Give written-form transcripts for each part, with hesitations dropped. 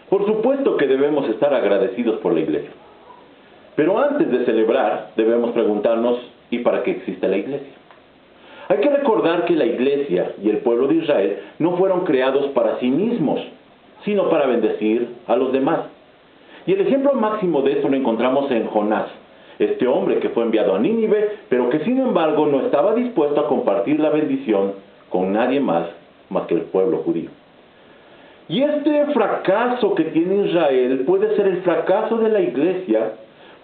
Por supuesto que debemos estar agradecidos por la iglesia. Pero antes de celebrar, debemos preguntarnos, ¿y para qué existe la iglesia? Hay que recordar que la iglesia y el pueblo de Israel no fueron creados para sí mismos, sino para bendecir a los demás. Y el ejemplo máximo de esto lo encontramos en Jonás, este hombre que fue enviado a Nínive, pero que sin embargo no estaba dispuesto a compartir la bendición con nadie más que el pueblo judío. Y este fracaso que tiene Israel puede ser el fracaso de la iglesia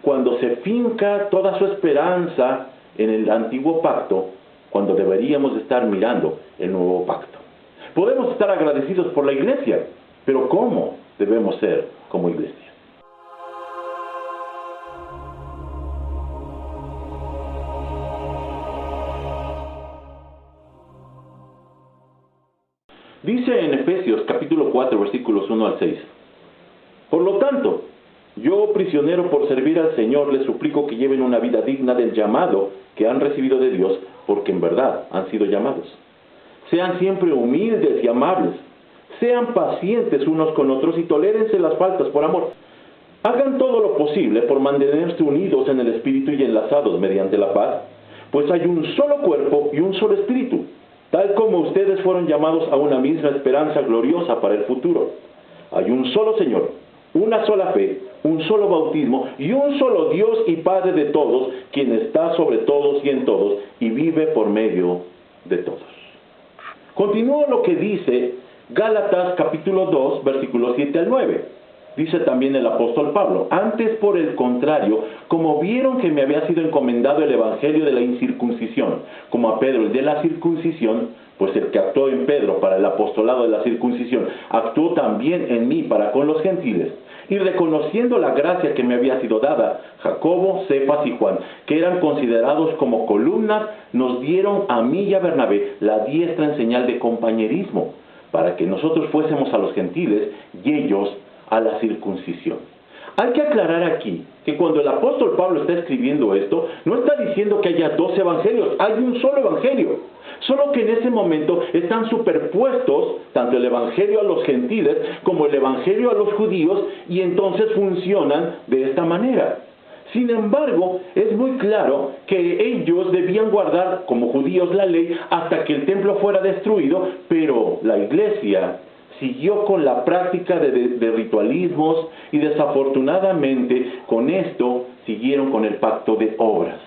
cuando se finca toda su esperanza en el antiguo pacto, cuando deberíamos estar mirando el nuevo pacto. Podemos estar agradecidos por la iglesia, pero ¿cómo debemos ser como iglesia? Dice en Efesios capítulo 4 versículos 1 al 6. Por lo tanto, yo, prisionero por servir al Señor, les suplico que lleven una vida digna del llamado que han recibido de Dios, porque en verdad han sido llamados. Sean siempre humildes y amables. Sean pacientes unos con otros y tolérense las faltas por amor. Hagan todo lo posible por mantenerse unidos en el Espíritu y enlazados mediante la paz, pues hay un solo cuerpo y un solo Espíritu, tal como ustedes fueron llamados a una misma esperanza gloriosa para el futuro. Hay un solo Señor, una sola fe, un solo bautismo y un solo Dios y Padre de todos, quien está sobre todos y en todos y vive por medio de todos. Continúa lo que dice Gálatas capítulo 2, versículos 7 al 9. Dice también el apóstol Pablo: antes por el contrario, como vieron que me había sido encomendado el evangelio de la incircuncisión, como a Pedro el de la circuncisión, pues el que actuó en Pedro para el apostolado de la circuncisión, actuó también en mí para con los gentiles. Y reconociendo la gracia que me había sido dada, Jacobo, Cefas y Juan, que eran considerados como columnas, nos dieron a mí y a Bernabé la diestra en señal de compañerismo, para que nosotros fuésemos a los gentiles y ellos a la circuncisión. Hay que aclarar aquí que cuando el apóstol Pablo está escribiendo esto, no está diciendo que haya dos evangelios, hay un solo evangelio. Solo que en ese momento están superpuestos tanto el evangelio a los gentiles como el evangelio a los judíos, y entonces funcionan de esta manera. Sin embargo, es muy claro que ellos debían guardar como judíos la ley hasta que el templo fuera destruido, pero la iglesia siguió con la práctica de ritualismos y desafortunadamente con esto siguieron con el pacto de obras.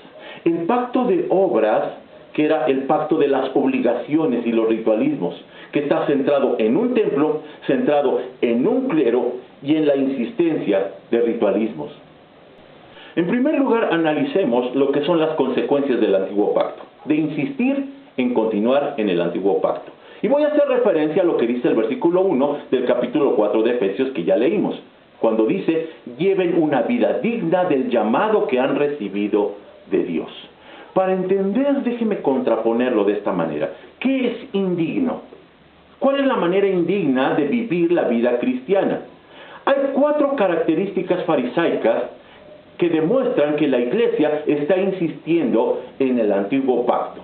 El pacto de obras, que era el pacto de las obligaciones y los ritualismos, que está centrado en un templo, centrado en un clero y en la insistencia de ritualismos. En primer lugar, analicemos lo que son las consecuencias del antiguo pacto, de insistir en continuar en el antiguo pacto. Y voy a hacer referencia a lo que dice el versículo 1 del capítulo 4 de Efesios que ya leímos, cuando dice: lleven una vida digna del llamado que han recibido de Dios. Para entender, déjeme contraponerlo de esta manera. ¿Qué es indigno? ¿Cuál es la manera indigna de vivir la vida cristiana? Hay 4 características farisaicas que demuestran que la iglesia está insistiendo en el antiguo pacto.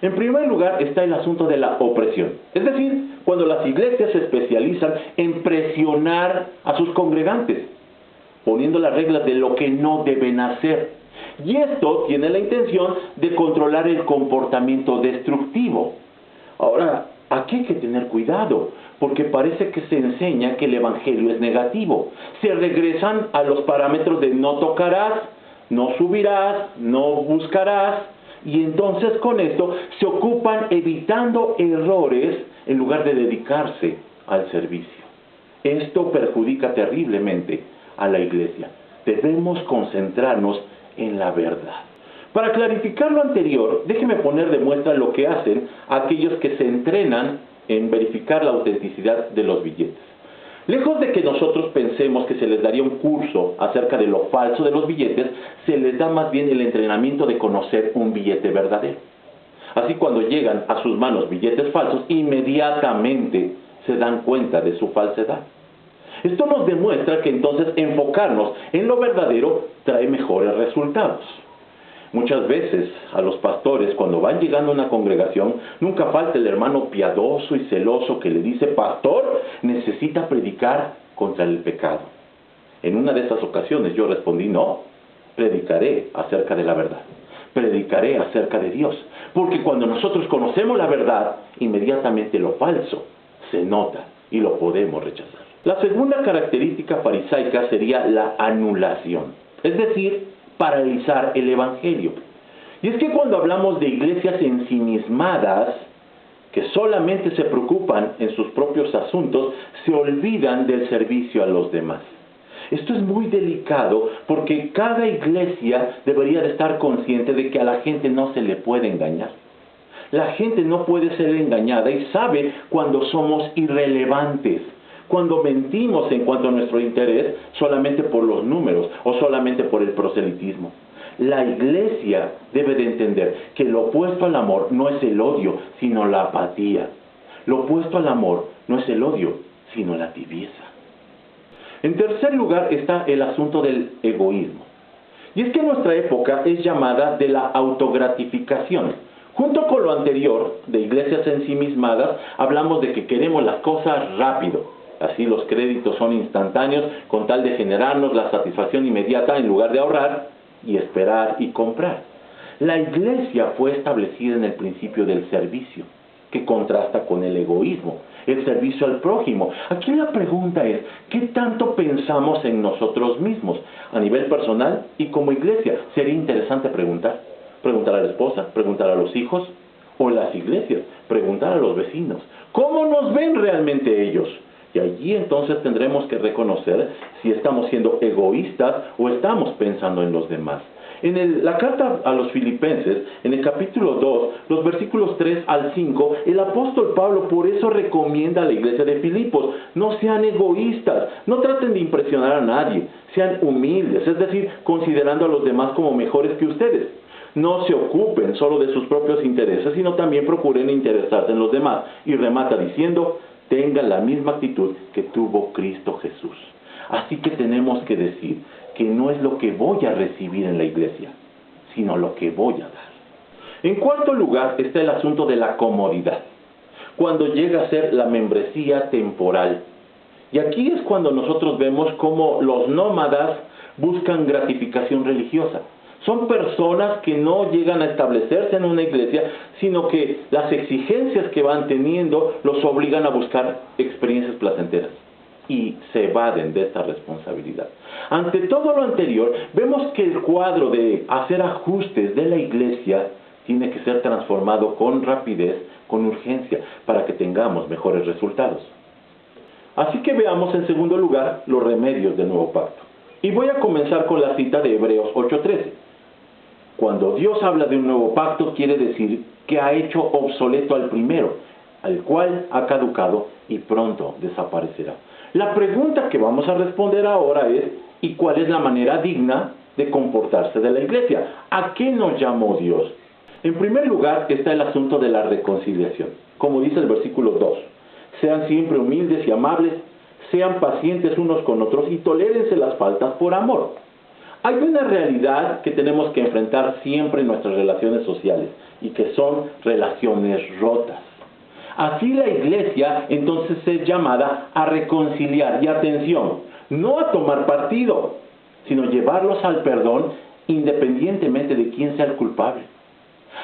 En primer lugar está el asunto de la opresión. Es decir, cuando las iglesias se especializan en presionar a sus congregantes, poniendo las reglas de lo que no deben hacer. Y esto tiene la intención de controlar el comportamiento destructivo. Ahora, aquí hay que tener cuidado, porque parece que se enseña que el evangelio es negativo. Se regresan a los parámetros de no tocarás, no subirás, no buscarás, y entonces con esto se ocupan evitando errores en lugar de dedicarse al servicio. Esto perjudica terriblemente a la iglesia. Debemos concentrarnos en la verdad. Para clarificar lo anterior, déjeme poner de muestra lo que hacen aquellos que se entrenan en verificar la autenticidad de los billetes. Lejos de que nosotros pensemos que se les daría un curso acerca de lo falso de los billetes, se les da más bien el entrenamiento de conocer un billete verdadero. Así, cuando llegan a sus manos billetes falsos, inmediatamente se dan cuenta de su falsedad. Esto nos demuestra que entonces enfocarnos en lo verdadero trae mejores resultados. Muchas veces a los pastores, cuando van llegando a una congregación, nunca falta el hermano piadoso y celoso que le dice: pastor, necesita predicar contra el pecado. En una de esas ocasiones yo respondí: no, predicaré acerca de la verdad. Predicaré acerca de Dios. Porque cuando nosotros conocemos la verdad, inmediatamente lo falso se nota y lo podemos rechazar. La segunda característica farisaica sería la anulación, es decir, paralizar el evangelio. Y es que cuando hablamos de iglesias ensimismadas, que solamente se preocupan en sus propios asuntos, se olvidan del servicio a los demás. Esto es muy delicado porque cada iglesia debería de estar consciente de que a la gente no se le puede engañar. La gente no puede ser engañada y sabe cuando somos irrelevantes, cuando mentimos en cuanto a nuestro interés solamente por los números o solamente por el proselitismo. La iglesia debe de entender que lo opuesto al amor no es el odio, sino la apatía. Lo opuesto al amor no es el odio, sino la tibieza. En tercer lugar está el asunto del egoísmo. Y es que nuestra época es llamada de la autogratificación. Junto con lo anterior, de iglesias ensimismadas, hablamos de que queremos las cosas rápido. Así los créditos son instantáneos con tal de generarnos la satisfacción inmediata en lugar de ahorrar y esperar y comprar. La iglesia fue establecida en el principio del servicio, que contrasta con el egoísmo, el servicio al prójimo. Aquí la pregunta es: ¿qué tanto pensamos en nosotros mismos a nivel personal y como iglesia? Sería interesante preguntar a la esposa, preguntar a los hijos o las iglesias, preguntar a los vecinos. ¿Cómo nos ven realmente ellos? Y allí entonces tendremos que reconocer si estamos siendo egoístas o estamos pensando en los demás. En la carta a los Filipenses, en el capítulo 2, los versículos 3 al 5, el apóstol Pablo por eso recomienda a la iglesia de Filipos: no sean egoístas, no traten de impresionar a nadie, sean humildes, es decir, considerando a los demás como mejores que ustedes. No se ocupen solo de sus propios intereses, sino también procuren interesarse en los demás. Y remata diciendo: tengan la misma actitud que tuvo Cristo Jesús. Así que tenemos que decir que no es lo que voy a recibir en la iglesia, sino lo que voy a dar. En cuarto lugar está el asunto de la comodidad, cuando llega a ser la membresía temporal. Y aquí es cuando nosotros vemos cómo los nómadas buscan gratificación religiosa. Son personas que no llegan a establecerse en una iglesia, sino que las exigencias que van teniendo los obligan a buscar experiencias placenteras y se evaden de esta responsabilidad. Ante todo lo anterior, vemos que el cuadro de hacer ajustes de la iglesia tiene que ser transformado con rapidez, con urgencia, para que tengamos mejores resultados. Así que veamos en segundo lugar los remedios del nuevo pacto. Y voy a comenzar con la cita de Hebreos 8:13. Cuando Dios habla de un nuevo pacto, quiere decir que ha hecho obsoleto al primero, al cual ha caducado y pronto desaparecerá. La pregunta que vamos a responder ahora es: ¿y cuál es la manera digna de comportarse de la iglesia? ¿A qué nos llamó Dios? En primer lugar está el asunto de la reconciliación. Como dice el versículo 2, sean siempre humildes y amables, sean pacientes unos con otros y tolérense las faltas por amor. Hay una realidad que tenemos que enfrentar siempre en nuestras relaciones sociales y que son relaciones rotas. Así la iglesia entonces es llamada a reconciliar, y atención, no a tomar partido, sino llevarlos al perdón independientemente de quién sea el culpable.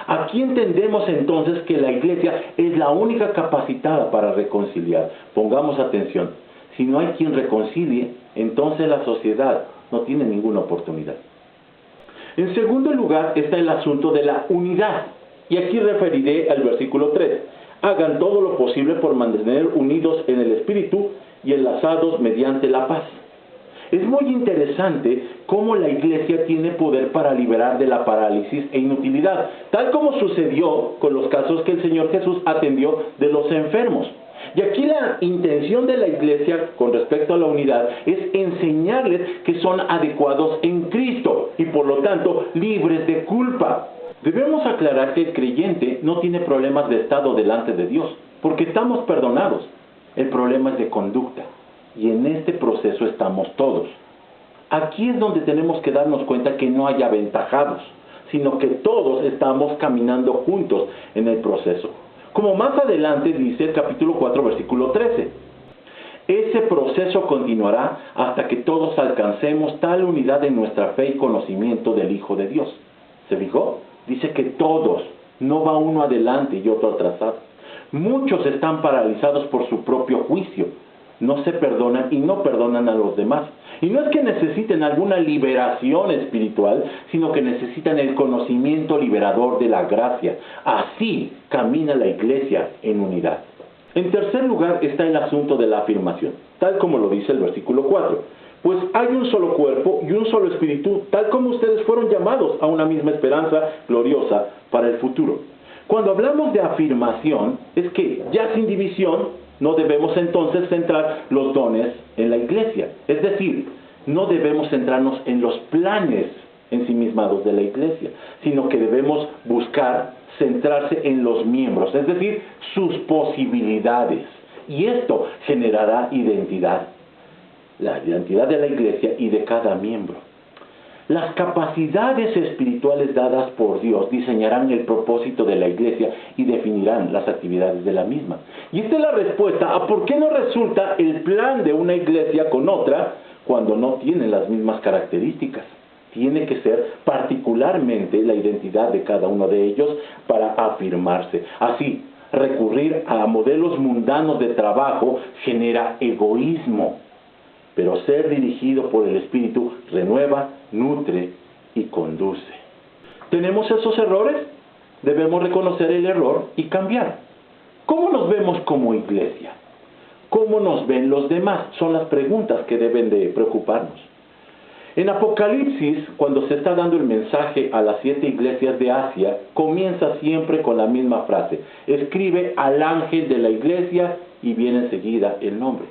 Aquí entendemos entonces que la iglesia es la única capacitada para reconciliar. Pongamos atención: si no hay quien reconcilie, entonces la sociedad no tiene ninguna oportunidad. En segundo lugar está el asunto de la unidad. Y aquí referiré al versículo 3. Hagan todo lo posible por mantener unidos en el espíritu y enlazados mediante la paz. Es muy interesante cómo la iglesia tiene poder para liberar de la parálisis e inutilidad, tal como sucedió con los casos que el Señor Jesús atendió de los enfermos. Y aquí la intención de la iglesia con respecto a la unidad es enseñarles que son adecuados en Cristo y por lo tanto libres de culpa. Debemos aclarar que el creyente no tiene problemas de estado delante de Dios, porque estamos perdonados. El problema es de conducta, y en este proceso estamos todos. Aquí es donde tenemos que darnos cuenta que no hay aventajados, sino que todos estamos caminando juntos en el proceso. Como más adelante dice el capítulo 4, versículo 13. Ese proceso continuará hasta que todos alcancemos tal unidad en nuestra fe y conocimiento del Hijo de Dios. ¿Se fijó? Dice que todos, no va uno adelante y otro atrasado. Muchos están paralizados por su propio juicio. No se perdonan y no perdonan a los demás. Y no es que necesiten alguna liberación espiritual, sino que necesitan el conocimiento liberador de la gracia. Así camina la iglesia en unidad. En tercer lugar está el asunto de la afirmación, tal como lo dice el versículo 4. Pues hay un solo cuerpo y un solo espíritu, tal como ustedes fueron llamados a una misma esperanza gloriosa para el futuro. Cuando hablamos de afirmación, es que ya sin división, no debemos entonces centrar los dones en la iglesia. Es decir, no debemos centrarnos en los planes ensimismados de la iglesia, sino que debemos buscar centrarse en los miembros, es decir, sus posibilidades. Y esto generará identidad, la identidad de la iglesia y de cada miembro. Las capacidades espirituales dadas por Dios diseñarán el propósito de la iglesia y definirán las actividades de la misma. Y esta es la respuesta a por qué no resulta el plan de una iglesia con otra cuando no tienen las mismas características. Tiene que ser particularmente la identidad de cada uno de ellos para afirmarse. Así, recurrir a modelos mundanos de trabajo genera egoísmo. Pero ser dirigido por el Espíritu renueva, nutre y conduce. ¿Tenemos esos errores? Debemos reconocer el error y cambiar. ¿Cómo nos vemos como iglesia? ¿Cómo nos ven los demás? Son las preguntas que deben de preocuparnos. En Apocalipsis, cuando se está dando el mensaje a las 7 iglesias de Asia, comienza siempre con la misma frase. Escribe al ángel de la iglesia y viene enseguida el nombre.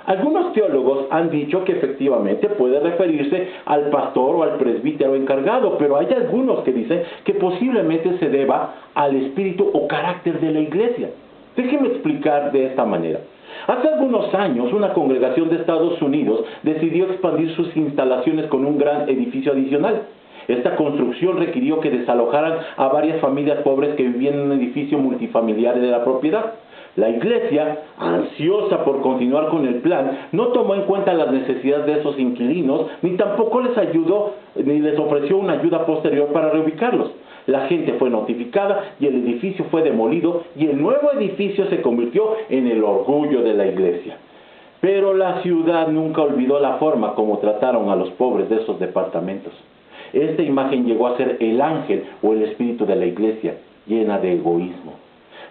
Algunos teólogos han dicho que efectivamente puede referirse al pastor o al presbítero encargado, pero hay algunos que dicen que posiblemente se deba al espíritu o carácter de la iglesia. Déjenme explicar de esta manera. Hace algunos años, una congregación de Estados Unidos decidió expandir sus instalaciones con un gran edificio adicional. Esta construcción requirió que desalojaran a varias familias pobres que vivían en un edificio multifamiliar de la propiedad. La iglesia, ansiosa por continuar con el plan, no tomó en cuenta las necesidades de esos inquilinos, ni tampoco les ayudó, ni les ofreció una ayuda posterior para reubicarlos. La gente fue notificada y el edificio fue demolido y el nuevo edificio se convirtió en el orgullo de la iglesia. Pero la ciudad nunca olvidó la forma como trataron a los pobres de esos departamentos. Esta imagen llegó a ser el ángel o el espíritu de la iglesia, llena de egoísmo.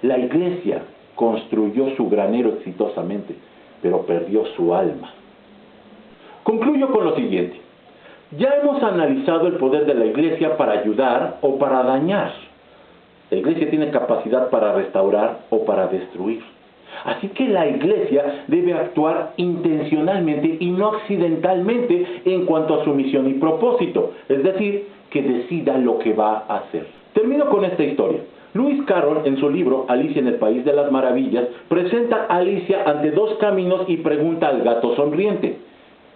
La iglesia construyó su granero exitosamente, pero perdió su alma. Concluyo con lo siguiente. Ya hemos analizado el poder de la iglesia para ayudar o para dañar. La iglesia tiene capacidad para restaurar o para destruir. Así que la iglesia debe actuar intencionalmente y no accidentalmente en cuanto a su misión y propósito, es decir, que decida lo que va a hacer. Termino con esta historia. Lewis Carroll, en su libro Alicia en el País de las Maravillas, presenta a Alicia ante dos caminos y pregunta al gato sonriente,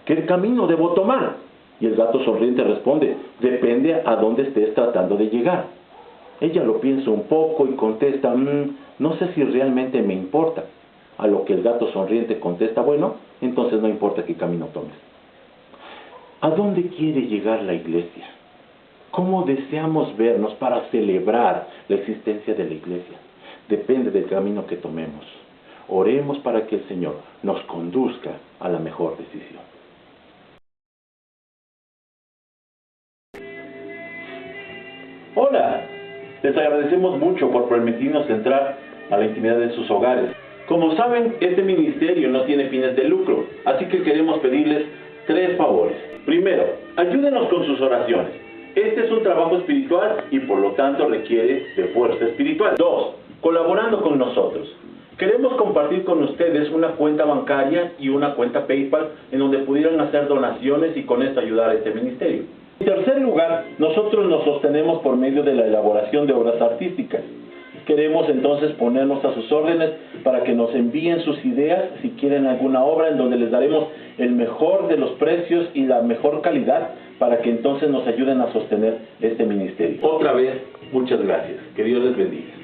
¿qué camino debo tomar? Y el gato sonriente responde, depende a dónde estés tratando de llegar. Ella lo piensa un poco y contesta, no sé si realmente me importa. A lo que el gato sonriente contesta, bueno, entonces no importa qué camino tomes. ¿A dónde quiere llegar la iglesia? ¿Cómo deseamos vernos para celebrar la existencia de la iglesia? Depende del camino que tomemos. Oremos para que el Señor nos conduzca a la mejor decisión. Hola, les agradecemos mucho por permitirnos entrar a la intimidad de sus hogares. Como saben, este ministerio no tiene fines de lucro, así que queremos pedirles 3 favores. Primero, ayúdenos con sus oraciones. Este es un trabajo espiritual y por lo tanto requiere de fuerza espiritual. 2. Colaborando con nosotros. Queremos compartir con ustedes una cuenta bancaria y una cuenta PayPal en donde pudieran hacer donaciones y con esto ayudar a este ministerio. En tercer lugar, nosotros nos sostenemos por medio de la elaboración de obras artísticas. queremos entonces ponernos a sus órdenes para que nos envíen sus ideas si quieren alguna obra en donde les daremos el mejor de los precios y la mejor calidad para que entonces nos ayuden a sostener este ministerio. Otra vez, muchas gracias. Que Dios les bendiga.